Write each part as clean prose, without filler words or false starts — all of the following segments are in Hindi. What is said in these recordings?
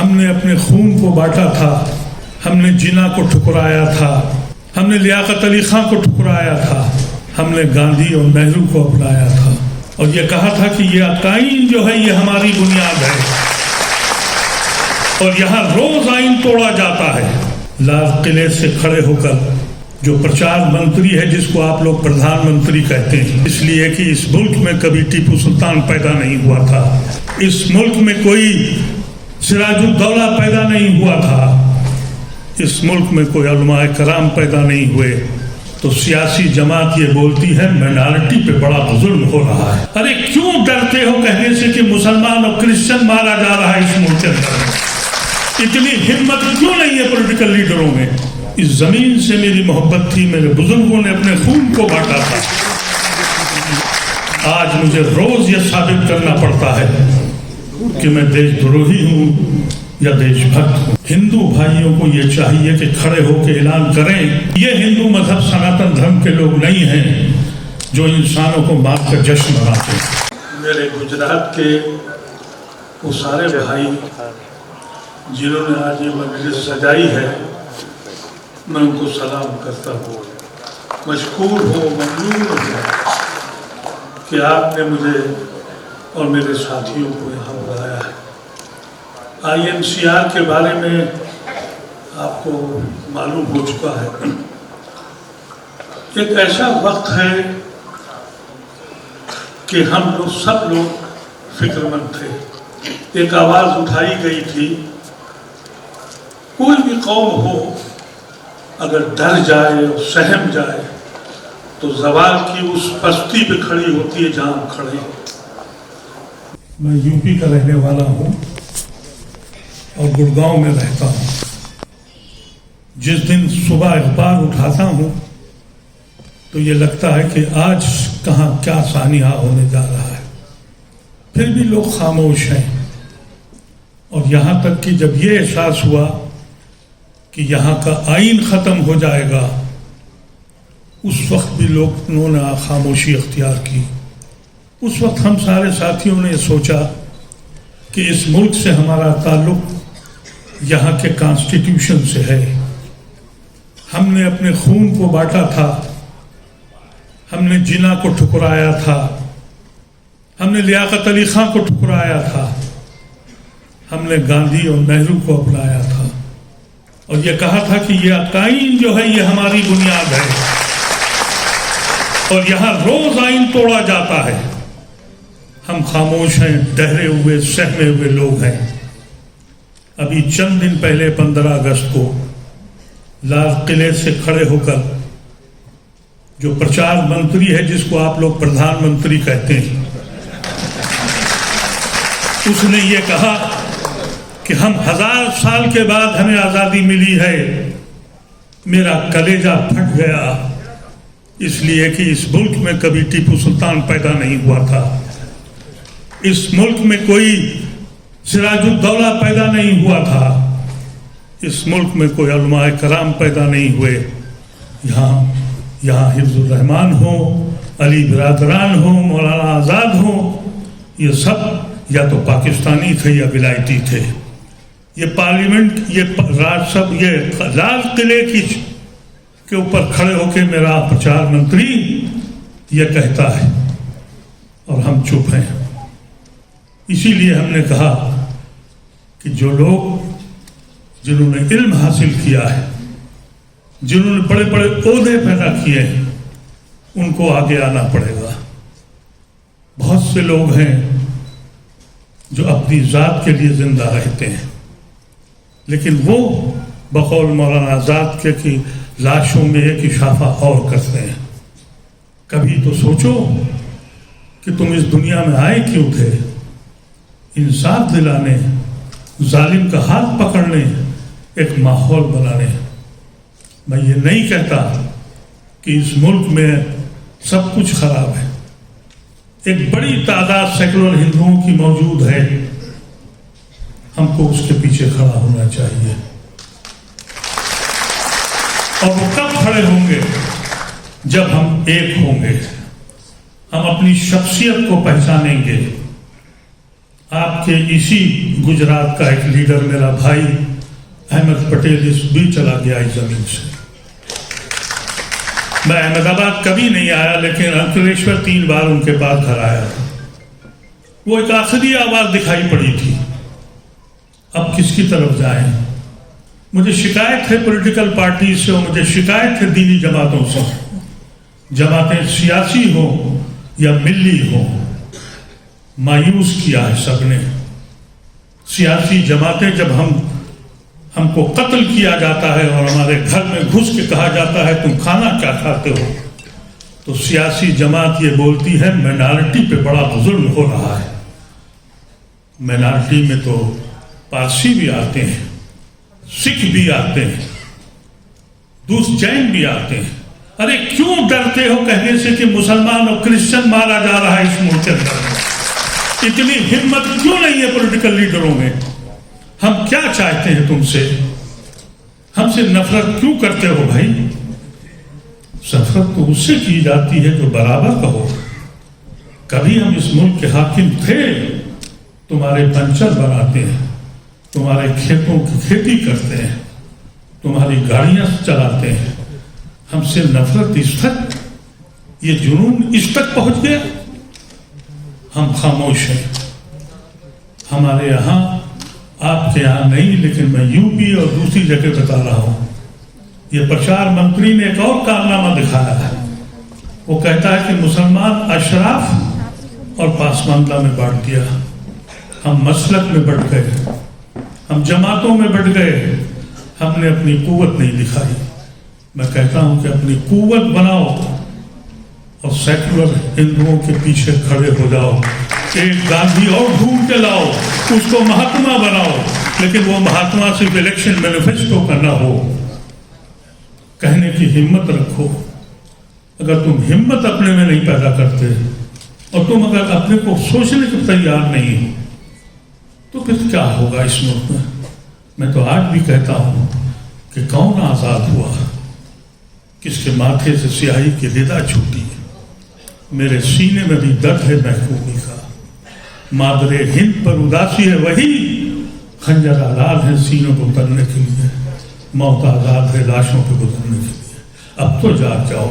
हमने अपने खून को बांटा था, हमने जिन्ना को ठुकराया था, हमने लियाकत अली खां को ठुकराया था, हमने गांधी और नेहरू को अपनाया था और ये कहा था कि ये आइन जो है ये हमारी बुनियाद है और यहाँ रोज आइन तोड़ा जाता है। लाल किले से खड़े होकर जो प्रचार मंत्री है जिसको आप लोग प्रधानमंत्री कहते हैं, इसलिए कि इस मुल्क में कभी टीपू सुल्तान पैदा नहीं हुआ था, इस मुल्क में कोई सिराजुद्दौला पैदा नहीं हुआ था, इस मुल्क में कोई उलमाए कराम पैदा नहीं हुए। तो सियासी जमात ये बोलती है माइनॉरिटी पे बड़ा जुल्म हो रहा है। अरे क्यों डरते हो कहने से कि मुसलमान और क्रिश्चियन मारा जा रहा है इस मुल्क के अंदर? इतनी हिम्मत क्यों नहीं है पॉलिटिकल लीडरों में? इस जमीन से मेरी मोहब्बत थी, मेरे बुजुर्गों ने अपने खून को बांटा था। आज मुझे रोज ये साबित करना पड़ता है कि मैं देशद्रोही हूँ या देशभक्त हूँ। हिंदू भाइयों को ये चाहिए कि खड़े होकर ऐलान करें, ये हिंदू मजहब सनातन धर्म के लोग नहीं हैं जो इंसानों को मारकर जश्न मनाते हैं। मेरे गुजरात के वो सारे भाई जिन्होंने आज ये मजलिस सजाई है, मैं उनको सलाम करता हूँ, मशकूर हूँ, ममनून हूँ कि आपने मुझे और मेरे साथियों को यहाँ बुलाया है। INCR के बारे में आपको मालूम हो चुका है। एक ऐसा वक्त है कि हम लोग सब लोग फिक्रमंद थे। एक आवाज़ उठाई गई थी, कोई भी कौम हो अगर डर जाए और सहम जाए तो ज़वाल की उस बस्ती पे खड़ी होती है जहाँ हम खड़े हैं। मैं यूपी का रहने वाला हूँ और गुड़गांव में रहता हूँ। जिस दिन सुबह अखबार उठाता हूँ तो ये लगता है कि आज कहाँ क्या सानिया होने जा रहा है। फिर भी लोग खामोश हैं और यहाँ तक कि जब ये एहसास हुआ कि यहाँ का आइन ख़त्म हो जाएगा, उस वक्त भी लोगों ने खामोशी अख्तियार की। उस वक्त हम सारे साथियों ने सोचा कि इस मुल्क से हमारा ताल्लुक़ यहाँ के कॉन्स्टिट्यूशन से है। हमने अपने खून को बांटा था, हमने जिन्ना को ठुकराया था, हमने लियाकत अली खां को ठुकराया था, हमने गांधी और नेहरू को अपनाया था और ये कहा था कि ये आइन जो है ये हमारी बुनियाद है और यहाँ रोज आइन तोड़ा जाता है। हम खामोश हैं, डरे हुए सहमे हुए लोग हैं। अभी चंद दिन पहले 15 अगस्त को लाल किले से खड़े होकर जो प्रचार मंत्री है जिसको आप लोग प्रधानमंत्री कहते हैं, उसने ये कहा कि हम 1000 साल के बाद हमें आज़ादी मिली है। मेरा कलेजा फट गया, इसलिए कि इस मुल्क में कभी टीपू सुल्तान पैदा नहीं हुआ था, इस मुल्क में कोई सिराजुद्दौला पैदा नहीं हुआ था, इस मुल्क में कोई उलमाए कराम पैदा नहीं हुए। यहाँ हिफ्जुर रहमान हो, अली बिरादरान हो, मौलाना आज़ाद हो, ये सब या तो पाकिस्तानी थे या विलायती थे। ये पार्लियामेंट, ये राज्यसभा, ये लाल किले के ऊपर खड़े होकर मेरा प्रचार मंत्री ये कहता है और हम चुप हैं। इसीलिए हमने कहा कि जो लोग जिन्होंने इल्म हासिल किया है, जिन्होंने बड़े बड़े ओहदे पैदा किए हैं, उनको आगे आना पड़ेगा। बहुत से लोग हैं जो अपनी जात के लिए जिंदा रहते हैं, लेकिन वो बकौल मौलाना आज़ाद के की लाशों में एक इशाफा और करते हैं। कभी तो सोचो कि तुम इस दुनिया में आए क्यों थे? इंसाफ दिलाने, जालिम का हाथ पकड़ने, एक माहौल बनाने। मैं ये नहीं कहता कि इस मुल्क में सब कुछ खराब है। एक बड़ी तादाद सेकुलर हिंदुओं की मौजूद है, हमको उसके पीछे खड़ा होना चाहिए। और वो कब खड़े होंगे? जब हम एक होंगे, हम अपनी शख्सियत को पहचानेंगे, आपके इसी गुजरात का एक लीडर मेरा भाई अहमद पटेल इस भी चला गया इस जमीन से। मैं अहमदाबाद कभी नहीं आया, लेकिन अंकलेश्वर 3 बार उनके पास घर आया था। वो एक आखिरी आवाज दिखाई पड़ी थी, अब किसकी तरफ जाएं। मुझे शिकायत है पॉलिटिकल पार्टी से, और मुझे शिकायत है दीनी जमातों से। जमातें सियासी हो या मिल्ली हो, मायूस किया है सबने। सियासी जमातें जब हमको कत्ल किया जाता है और हमारे घर में घुस के कहा जाता है तुम खाना क्या खाते हो, तो सियासी जमात ये बोलती है माइनॉरिटी पे बड़ा जुल्म हो रहा है। माइनॉरिटी में तो पारसी भी आते हैं, सिख भी आते हैं, दूसरे जैन भी आते हैं। अरे क्यों डरते हो कहने से कि मुसलमान और क्रिश्चियन मारा जा रहा है इस मुल्क के अंदर? इतनी हिम्मत क्यों नहीं है पॉलिटिकल लीडरों में? हम क्या चाहते हैं तुमसे? हमसे नफरत क्यों करते हो भाई? नफरत तो उससे की जाती है जो बराबर का हो। कभी हम इस मुल्क के हाकिम थे, तुम्हारे पंचर बनाते हैं, तुम्हारे खेतों की खेती करते हैं, तुम्हारी गाड़ियां चलाते हैं। हमसे नफरत इस तक, ये जुनून इस तक पहुंच गया। हम खामोश हैं। हमारे यहाँ, आपके यहाँ नहीं, लेकिन मैं यूपी और दूसरी जगह बता रहा हूं, ये प्रचार मंत्री ने एक और कारनामा दिखाया है। वो कहता है कि मुसलमान अशराफ और पासमानदा में बांट दिया। हम मसलक में बढ़ गए, हम जमातों में बढ़ गए, हमने अपनी कुव्वत नहीं दिखाई। मैं कहता हूं कि अपनी कुव्वत बनाओ और सेक्युलर हिंदुओं के पीछे खड़े हो जाओ। एक गांधी और ढूंढ के लाओ, उसको महात्मा बनाओ, लेकिन वो महात्मा सिर्फ इलेक्शन मैनिफेस्टो का ना हो। कहने की हिम्मत रखो। अगर तुम हिम्मत अपने में नहीं पैदा करते और तुम अगर अपने को सोचने को तैयार नहीं हो, तो फिर क्या होगा इस मुल्क में? मैं तो आज भी कहता हूं कि कौन आजाद हुआ, किसके माथे से स्याही की रिदा छूटी। मेरे सीने में भी दर्द है महबूबी का। मादरे हिंद पर उदासी है वही, खंजर आजाद है सीनों को उतरने के लिए, मौत आजाद है लाशों पर गुजरने के लिए। अब तो जाग जाओ,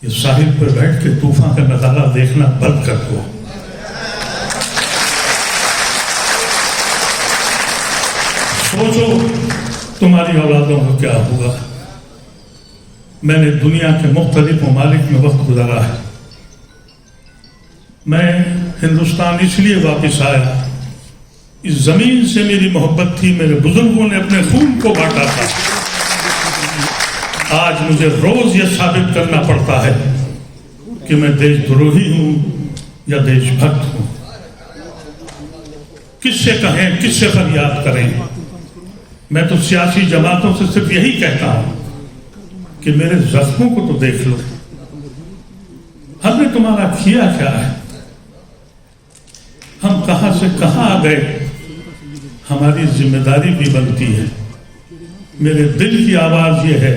ये साहिल पर बैठ के तूफान का नजारा देखना बंद कर दो। सोचो तुम्हारी औलादों को क्या होगा। मैंने दुनिया के मुख्तलिफ ममालिक में वक्त गुजारा है। मैं हिंदुस्तान इसलिए वापस आया, इस जमीन से मेरी मोहब्बत थी, मेरे बुजुर्गों ने अपने खून को बांटा था। आज मुझे रोज यह साबित करना पड़ता है कि मैं देशद्रोही हूं या देशभक्त हूं। किससे कहें, किससे फरियाद करें? मैं तो सियासी जमातों से सिर्फ यही कहता हूं कि मेरे जख्मों को तो देख लो। हमने तुम्हारा किया क्या है? हम कहां से कहां आ गए? हमारी जिम्मेदारी भी बनती है। मेरे दिल की आवाज ये है,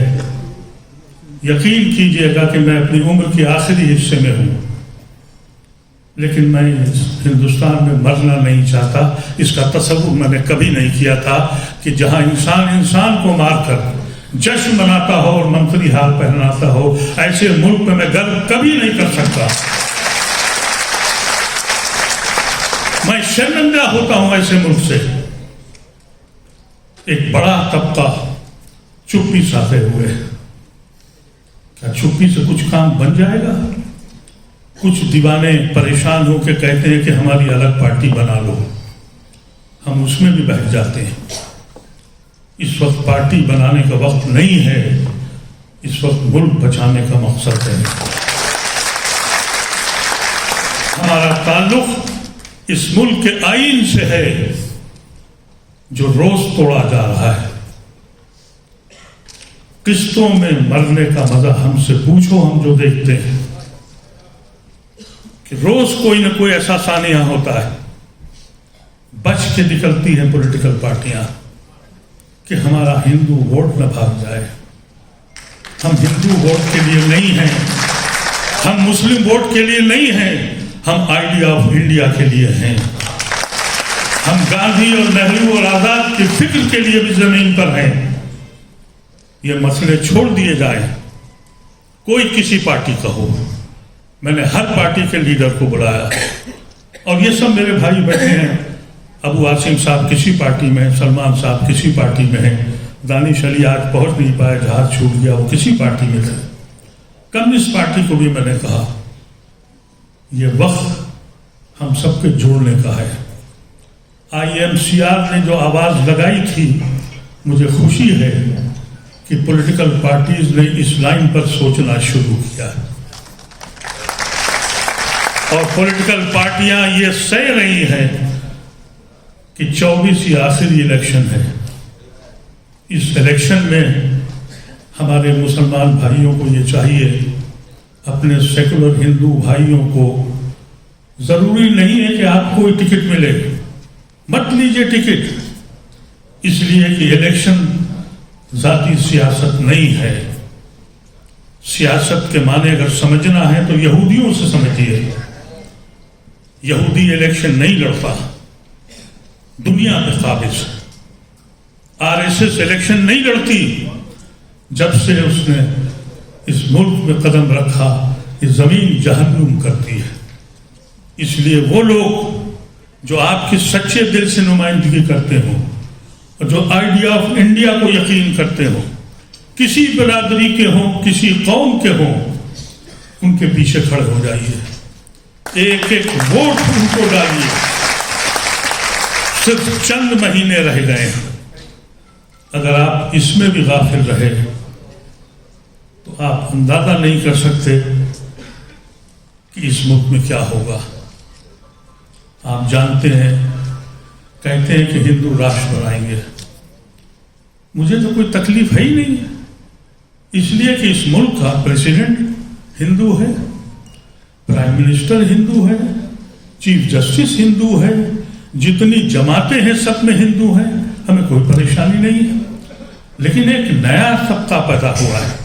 यकीन कीजिएगा कि मैं अपनी उम्र के आखिरी हिस्से में हूं, लेकिन मैं हिंदुस्तान में मरना नहीं चाहता। इसका तसव्वुर मैंने कभी नहीं किया था कि जहां इंसान इंसान को मारकर जश्न मनाता हो और मंत्री हार पहनाता हो, ऐसे मुल्क में मैं गर्व कभी नहीं कर सकता। मैं शर्मिंदा होता हूं ऐसे मुल्क से। एक बड़ा तबका चुप्पी साधे हुए। क्या चुप्पी से कुछ काम बन जाएगा? कुछ दीवाने परेशान होकर कहते हैं कि हमारी अलग पार्टी बना लो, हम उसमें भी बैठ जाते हैं। इस वक्त पार्टी बनाने का वक्त नहीं है, इस वक्त मुल्क बचाने का मकसद है। हमारा ताल्लुक इस मुल्क के आईन से है जो रोज तोड़ा जा रहा है। किस्तों में मरने का मजा हमसे पूछो, हम जो देखते हैं कि रोज कोई ना कोई ऐसा सानिया होता है, बच के निकलती हैं पॉलिटिकल पार्टियां कि हमारा हिंदू वोट न भाग जाए। हम हिंदू वोट के लिए नहीं हैं, हम मुस्लिम वोट के लिए नहीं हैं, हम आइडिया ऑफ इंडिया के लिए हैं। हम गांधी और नेहरू और आजाद की फिक्र के लिए भी जमीन पर हैं। ये मसले छोड़ दिए जाए, कोई किसी पार्टी का हो। मैंने हर पार्टी के लीडर को बुलाया और ये सब मेरे भाई बैठे हैं। अबू आसिम साहब किसी पार्टी में हैं, सलमान साहब किसी पार्टी में हैं, दानिश अली आज पहुंच नहीं पाए, जहाज छूट गया, वो किसी पार्टी में थे। कम्युनिस्ट पार्टी को भी मैंने कहा ये वक्त हम सबके जोड़ने का है। IMCR ने जो आवाज लगाई थी, मुझे खुशी है कि पॉलिटिकल पार्टीज ने इस लाइन पर सोचना शुरू किया और पॉलिटिकल पार्टियां ये सह रही हैं कि 24 ये आखिरी इलेक्शन है। इस इलेक्शन में हमारे मुसलमान भाइयों को ये चाहिए, अपने सेकुलर हिंदू भाइयों को, जरूरी नहीं है कि आपको कोई टिकट मिले, मत लीजिए टिकट, इसलिए कि इलेक्शन जाती सियासत नहीं है। सियासत के माने अगर समझना है तो यहूदियों से समझिए। यहूदी इलेक्शन नहीं लड़ता दुनिया में काबिज। RSS इलेक्शन नहीं लड़ती। जब से उसने इस मुल्क में कदम रखा, ये जमीन जहन्नुम करती है। इसलिए वो लोग जो आपके सच्चे दिल से नुमाइंदगी करते हो और जो आइडिया ऑफ इंडिया को यकीन करते हो, किसी बिरादरी के हों, किसी कौम के हों, उनके पीछे खड़े हो जाइए, एक एक वोट उनको डालिए। सिर्फ चंद महीने रह गए हैं। अगर आप इसमें भी गाफिल रहे तो आप अंदाजा नहीं कर सकते कि इस मुल्क में क्या होगा। आप जानते हैं, कहते हैं कि हिंदू राष्ट्र बनाएंगे। मुझे तो कोई तकलीफ है ही नहीं है, इसलिए कि इस मुल्क का प्रेसिडेंट हिंदू है, प्राइम मिनिस्टर हिंदू है, चीफ जस्टिस हिंदू है, जितनी जमातें हैं सब में हिंदू हैं, हमें कोई परेशानी नहीं है। लेकिन एक नया तबका पैदा हुआ है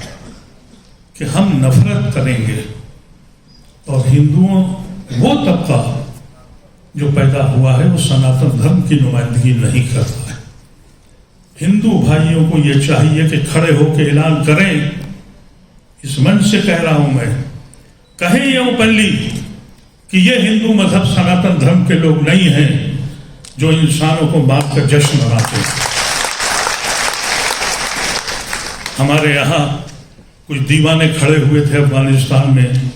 कि हम नफरत करेंगे, और हिंदुओं वो तबका जो पैदा हुआ है वो सनातन धर्म की नुमाइंदगी नहीं करता है। हिंदू भाइयों को ये चाहिए कि खड़े होकर ऐलान करें, इस मंच से कह रहा हूं मैं, कहें ये ओपनली कि ये हिंदू मजहब सनातन धर्म के लोग नहीं हैं जो इंसानों को मारकर जश्न मनाते हैं। हमारे यहाँ कुछ दीवाने खड़े हुए थे अफगानिस्तान में,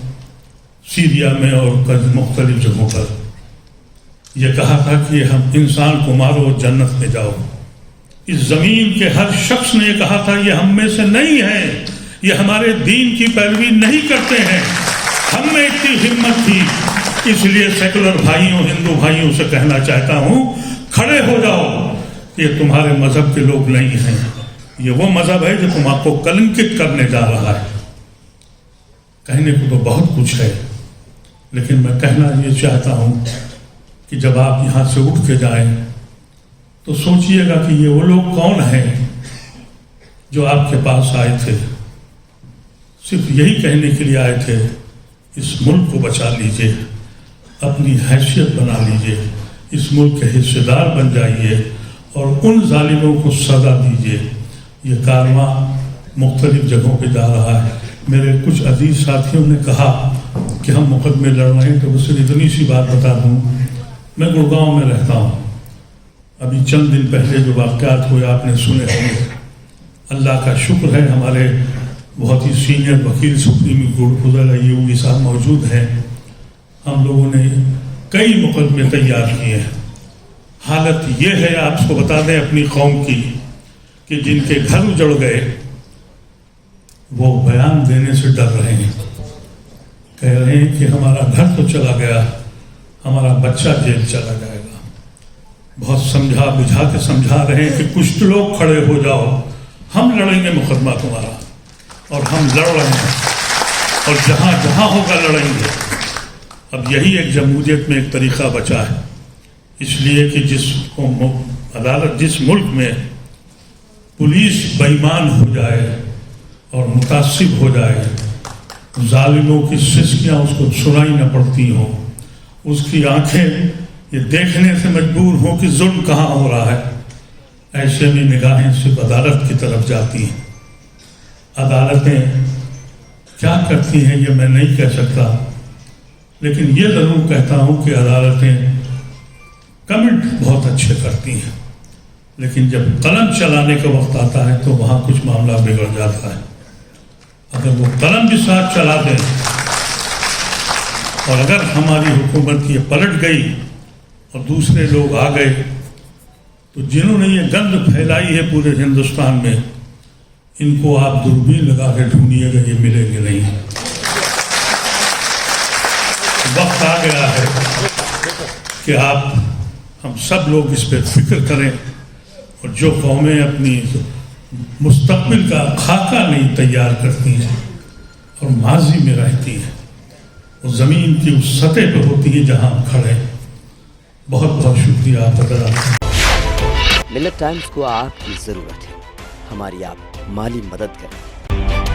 सीरिया में और मुख्तलिफ जगहों पर। यह कहा था कि हम इंसान को मारो जन्नत में जाओ। इस जमीन के हर शख्स ने कहा था ये हम में से नहीं है, ये हमारे दीन की पैरवी नहीं करते हैं। हम में इतनी हिम्मत थी, इसलिए सेकुलर भाइयों, हिंदू भाइयों से कहना चाहता हूं, खड़े हो जाओ। ये तुम्हारे मजहब के लोग नहीं हैं, ये वो मजहब है जो तुम आपको कलंकित करने जा रहा है। कहने को तो बहुत कुछ है, लेकिन मैं कहना ये चाहता हूं कि जब आप यहां से उठ के जाएं तो सोचिएगा कि ये वो लोग कौन हैं जो आपके पास आए थे, सिर्फ यही कहने के लिए आए थे इस मुल्क को बचा लीजिए, अपनी हैसियत बना लीजिए, इस मुल्क के हिस्सेदार बन जाइए और उन जालिमों को सजा दीजिए। ये कारवां मुख्तलिफ जगहों पे जा रहा है। मेरे कुछ अजीज साथियों ने कहा कि हम मुकदमे लड़ रहे हैं, तो उससे इतनी सी बात बता दूं, मैं गुड़गांव में रहता हूं। अभी चंद दिन पहले जो वाक़यात हुए आपने सुने होंगे। अल्लाह का शुक्र है, हमारे बहुत ही सीनियर वकील सुप्रीम कोर्ट फजल अय्यूबी साहब मौजूद हैं। हम लोगों ने कई मुकदमे तैयार किए हैं। हालत ये है, आपको बता दें अपनी कौम की, कि जिनके घर उजड़ गए वो बयान देने से डर रहे हैं। कह रहे हैं कि हमारा घर तो चला गया, हमारा बच्चा जेल चला जाएगा। बहुत समझा बुझा के समझा रहे हैं कि कुछ लोग खड़े हो जाओ, हम लड़ेंगे मुकदमा तुम्हारा, और हम लड़ रहे हैं, और जहां जहां होगा लड़ेंगे। अब यही एक जमहूरियत में एक तरीका बचा है, इसलिए कि जिस मुल्क में पुलिस बेईमान हो जाए और मुतासिब हो जाए, जालिमों की सिस्कियां उसको सुनाई न पड़ती हों, उसकी आंखें ये देखने से मजबूर हों कि जुल्म कहाँ हो रहा है, ऐसे में निगाहें सिर्फ अदालत की तरफ जाती हैं। अदालतें क्या करती हैं ये मैं नहीं कह सकता, लेकिन ये ज़रूर कहता हूँ कि अदालतें कमेंट बहुत अच्छे करती हैं, लेकिन जब कलम चलाने का वक्त आता है तो वहाँ कुछ मामला बिगड़ जाता है। अगर वो कलम भी साथ चला दें और अगर हमारी हुकूमत ये पलट गई और दूसरे लोग आ गए, तो जिन्होंने ये गंद फैलाई है पूरे हिंदुस्तान में, इनको आप दूरबीन लगा के ढूंढिएगा, ये मिलेंगे नहीं। वक्त आ गया है कि आप हम सब लोग इस पर फिक्र करें, और जो कौमें अपनी मुस्तकबिल का खाका नहीं तैयार करती हैं और माजी में रहती हैं, वो ज़मीन की उस सतह पर होती है जहां हम खड़े हैं। बहुत बहुत शुक्रिया आपका। मिल्लत टाइम्स को आपकी ज़रूरत है, हमारी आप माली मदद करें।